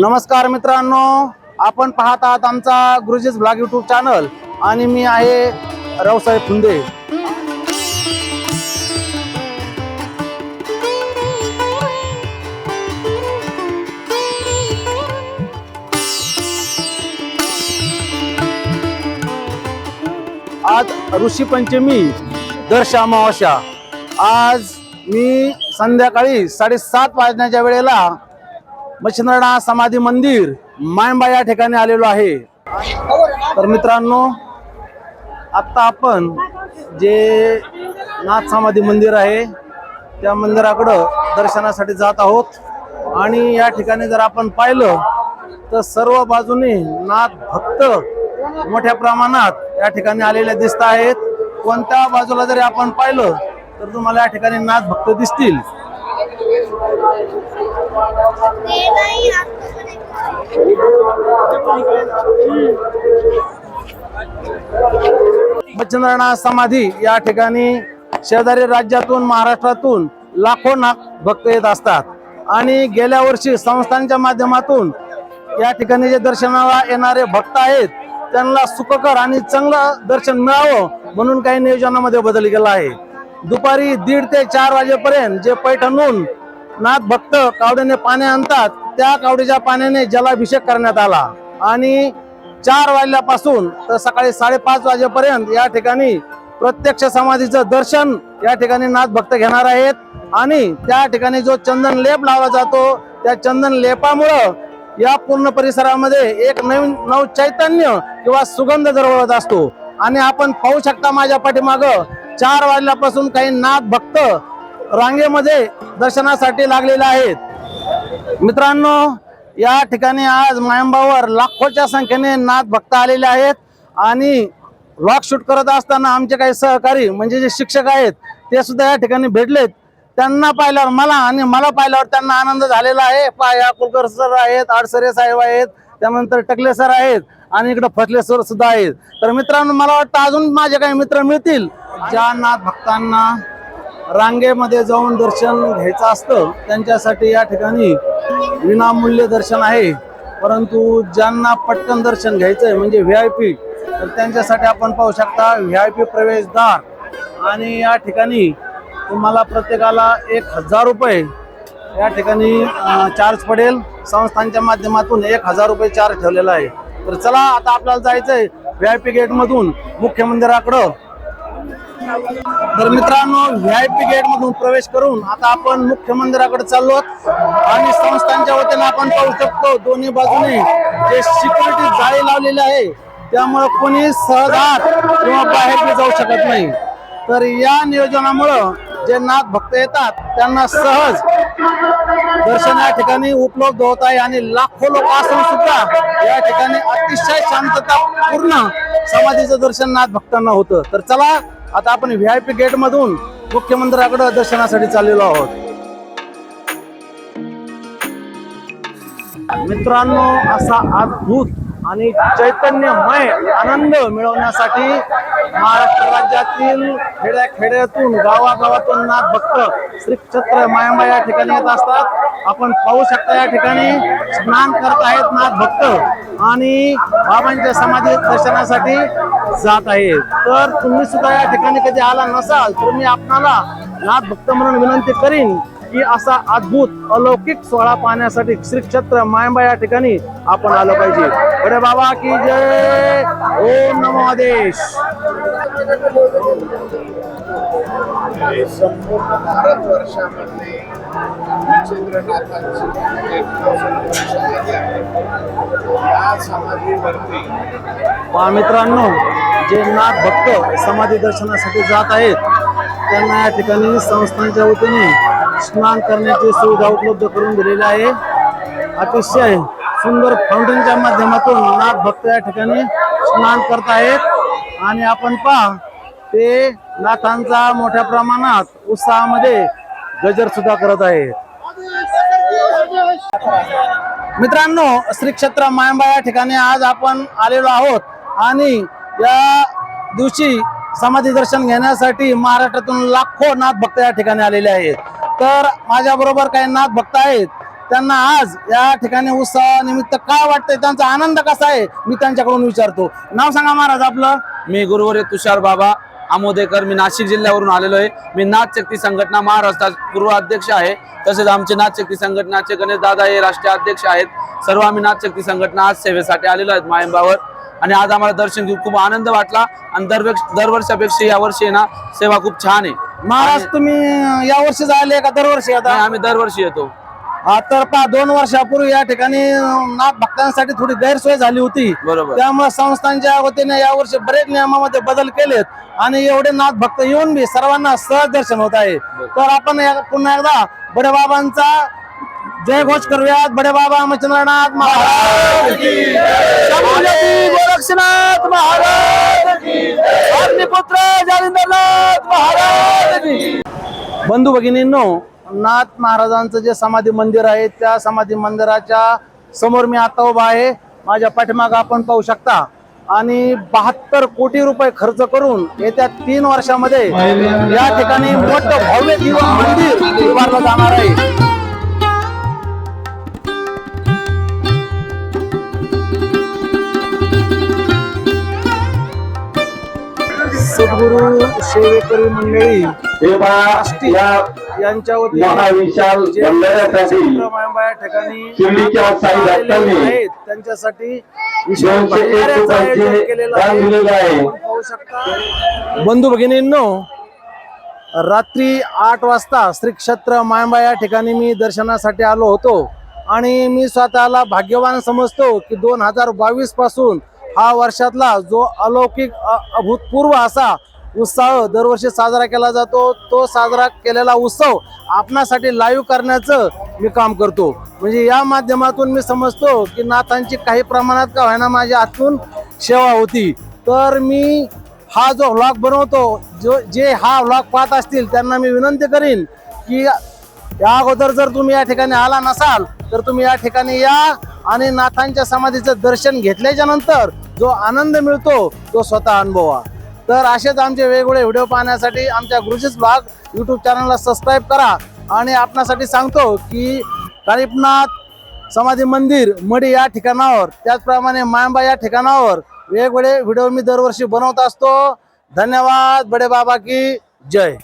नमस्कार मित्रांनो, आपण पाहत आहात आमचा गुरुजीज ब्लॉग यूट्यूब चॅनल आणि मी आहे रावसाहेब फुंदे। आज ऋषी पंचमी दर्श अमावास्या। आज मी संध्याकाळी 7:30 वाजण्याच्या वेळेला मच्छिंद्रनाथ समाधी मंदिर मायंबा या ठिकाणी आलेलो आहे। तर मित्रांनो, आता आपण जे नाथ समाधी मंदिर आहे त्या मंदिराकडे दर्शनासाठी जात आहोत आणि या ठिकाणी जर आपण पाहिलं तर सर्व बाजूने नाथ भक्त मोठ्या प्रमाणात या ठिकाणी आलेले दिसत आहेत। कोणत्या बाजूला जरी आपण पाहिलं तर तुम्हाला या ठिकाणी नाथ भक्त दिसतील। मच्छिंद्रनाथ समाधी या ठिकाणी शेजारी राज्यातून महाराष्ट्रातून लाखो भक्त येत असतात आणि गेल्या वर्षी संस्थांच्या माध्यमातून या ठिकाणी जे दर्शनाला येणारे भक्त आहेत त्यांना सुखकर आणि चांगलं दर्शन मिळावं म्हणून काही नियोजनामध्ये बदल केला आहे। दुपारी 1:30 ते 4 वाजेपर्यंत जे पैठणहून नाथ भक्त कावडीने पाणी आणतात त्या कावडीच्या पाण्याने जलाभिषेक करण्यात आला आणि 4 वाजल्यापासून तर सकाळी 5:30 वाजेपर्यंत या ठिकाणी प्रत्यक्ष समाधीचं दर्शन या ठिकाणी नाथ भक्त घेणार आहेत आणि त्या ठिकाणी जो चंदन लेप लावला जातो त्या चंदन लेपामुळे या पूर्ण परिसरामध्ये एक नव चैतन्य किंवा सुगंध दरवळत असतो आणि आपण पाहू शकता माझ्या पाठीमागं 4 वाजल्यापासून काही नाथ भक्त रांगेमध्ये दर्शनासाठी लागलेले आहेत। मित्रांनो, या ठिकाणी आज मायंबावर लाखोच्या संख्येने नाथ भक्त आलेले आहेत आणि व्लॉग शूट करत असताना आमचे काही सहकारी म्हणजे जे शिक्षक आहेत ते सुद्धा या ठिकाणी भेटलेत। त्यांना पाहिल्यावर मला पाहिल्यावर त्यांना आनंद झालेला आहे। या कुलकर सर आहेत, आडसरे साहेब आहेत, त्यानंतर टकले सर आहेत आणि इकडे फसले सर सुद्धा आहेत। तर मित्रांनो, मला वाटतं अजून माझे काही मित्र मिळतील ज्या नाथ भक्तांना रांगेमध्ये जाऊन दर्शन घ्यायचं असतं त्यांच्यासाठी या ठिकाणी विनामूल्य दर्शन आहे। परंतु ज्यांना पटकन दर्शन घ्यायचंय म्हणजे VIP तर त्यांच्यासाठी आपण पाहू शकता VIP प्रवेशद्वार आणि या ठिकाणी तुम्हाला प्रत्येकाला 1000 रुपये या ठिकाणी चार्ज पडेल। संस्थांच्या माध्यमातून 1000 रुपये चार्ज ठेवलेला आहे। तर चला आता आपल्याला जायचंय VIP गेट मधून मुख्य मंदिराकडं। तर मित्रांनो, VIP गेट मधून प्रवेश करून आता आपण मुख्य मंदिराकडे चाललो आणि संस्थांच्या वतीने आपण पाहू शकतो दोन्ही बाजूने जे सिक्युरिटी जाळी लावलेली आहे त्यामुळे कोणी सहज आत किंवा बाहेर जाऊ शकत नाही। तर या नियोजनामुळे जे नाथ भक्त येतात त्यांना सहज दर्शन या ठिकाणी उपलब्ध होत आहे आणि लाखो लोक असून सुद्धा या ठिकाणी अतिशय शांततापूर्ण समाधीचं दर्शन नाथ भक्तांना होतं। तर चला आता आपण VIP गेट मधून मुख्य मंदिराकडे दर्शनासाठी चाललेलो आहोत। मित्रांनो, असा अद्भुत आणि चैतन्यमय आनंद मिळवण्यासाठी महाराष्ट्र राज्यातील खेड्यातून गावागावातून नाथ भक्त श्री क्षेत्र मायंबा या ठिकाणी येत असतात। आपण पाहू शकता या ठिकाणी स्नान करत आहेत नाथ भक्त आणि बाबांच्या समाधी दर्शनासाठी जात आहेत। तर तुम्ही सुद्धा या ठिकाणी कधी आला नसाल तर मी आपणाला नाथ भक्त म्हणून विनंती करीन की असा अद्भुत अलौकिक सोहळा पाहण्यासाठी श्री क्षेत्र मायंबा या ठिकाणी आपण आलं पाहिजे। बडे बाबा की जय, ओम नमो आदेश। संपूर्ण भारतवर्षामध्ये मच्छिंद्रनाथांची समाधी आहे। या समाधीवरती मित्रांनो, जे नाथ भक्त समाधी दर्शनासाठी जात आहेत त्यांना या ठिकाणी संस्थांच्या वतीने स्नान करण्याची सुविधा उपलब्ध करून दिलेली आहे। अतिशय सुंदर फाउंटेनच्या माध्यमातून नाथ भक्त या ठिकाणी स्नान करत आहेत आणि आपण पहा ते नाथांचा मोठ्या प्रमाणात उत्साहामध्ये गजर सुद्धा करत आहेत। मित्रांनो, श्री क्षेत्र मायंबा या ठिकाणी आज आपण आलेलो आहोत आणि या दिवशी समाधी दर्शन घेण्यासाठी महाराष्ट्रातून लाखो नाथ भक्त या ठिकाणी आलेले आहेत। तर माझ्या बरोबर काही नाथ भक्त आहेत त्यांना आज या ठिकाणी उत्सवानिमित्त काय वाटतंय, त्यांचा आनंद कसा आहे, मी त्यांच्याकडून विचारतो. नाव सांगा महाराज आपलं. मी गुरुवर्य तुषार बाबा आमोदेकर, मी नाशिक जिल्ह्यावरून आलेलो आहे. मी नाथ शक्ती संघटना महाराष्ट्रात पूर्व अध्यक्ष आहे. तसेच आमचे नाथ शक्ती संघटनाचे गणेश दादा हे राष्ट्रीय अध्यक्ष आहेत. सर्व आम्ही नाथ शक्ती संघटना आज सेवेसाठी आलेलो आहेत मायंबावर. आणि आज आम्हाला दर्शन घेऊन खूप आनंद वाटला. आणि दरवर्षापेक्षा या वर्षी ना सेवा खूप छान आहे. महाराज तुम्ही या वर्षी आले का दरवर्षी आता? आम्ही दरवर्षी येतो. तर 2 वर्षापूर्वी या ठिकाणी नाथ भक्तांसाठी थोडी गैरसोय झाली होती. बरोबर. त्यामुळे संस्थांच्या वतीने यावर्षी बरेच नियमामध्ये बदल केलेत आणि एवढे नाथ भक्त येऊन बी सर्वांना सहज दर्शन होत आहे. तर आपण पुन्हा एकदा बडे बाबांचा जय घोष करूयात. बडे बाबा रामचंद्रनाथ महाराज की जय. शंभूज्योती गोरक्षनाथ महाराज की जय. अग्निपुत्र जालिंदरनाथ महाराज की. बंधू भगिनींनो, नाथ महाराजांचं जे समाधी मंदिर आहे त्या समाधी मंदिराच्या समोर मी आता उभा आहे. माझ्या पाठीमागे आपण पाहू शकता. आणि 72 कोटी रुपये खर्च करून येत्या 3 वर्षामध्ये या ठिकाणी मोठं भव्य दिव्य मंदिर उभारलं जाणार आहे. सद्गुरू सेवेकरी मंडळी यांच्या महाविशाल मंडळासाठी शिर्डीच्या साई भक्तांनी त्यांच्यासाठी 201 रुपयाचे दान दिलेले आहे. बंधू भगिनींनो, रात्री 8 वाजता श्री क्षेत्र मायंबा या ठिकाणी मी दर्शनासाठी आलो होतो. आणि मी स्वतःला भाग्यवान समजतो की 2022 पासून हा वर्षातला जो अलौकिक अभूतपूर्व असा उत्सव दरवर्षी साजरा केला जातो, तो साजरा केलेला उत्सव आपणासाठी लाईव्ह करण्याचं मी काम करतो. म्हणजे या माध्यमातून मी समजतो की नाथांची काही प्रमाणात का होईना माझ्या हातून सेवा होती. तर मी हा जो व्लॉग बनवतो, जे हा व्लॉग पाहत असतील त्यांना मी विनंती करीन की या अगोदर जर तुम्ही या ठिकाणी आला नसाल तर तुम्ही या ठिकाणी या आणि नाथांच्या समाधीचं दर्शन घेतल्याच्या नंतर जो आनंद मिळतो तो स्वतः अनुभवा. तर असेच आमचे वेगवेगळे व्हिडिओ पाहण्यासाठी आमच्या गुरुजीच ब्लॉग यूट्यूब चॅनलला सबस्क्राईब करा. आणि आपणासाठी सांगतो की कानिफनाथ समाधी मंदिर मडी या ठिकाणावर, त्याचप्रमाणे मायंबा या ठिकाणावर वेगवेगळे व्हिडिओ मी दरवर्षी बनवत असतो. धन्यवाद. बडे बाबा की जय.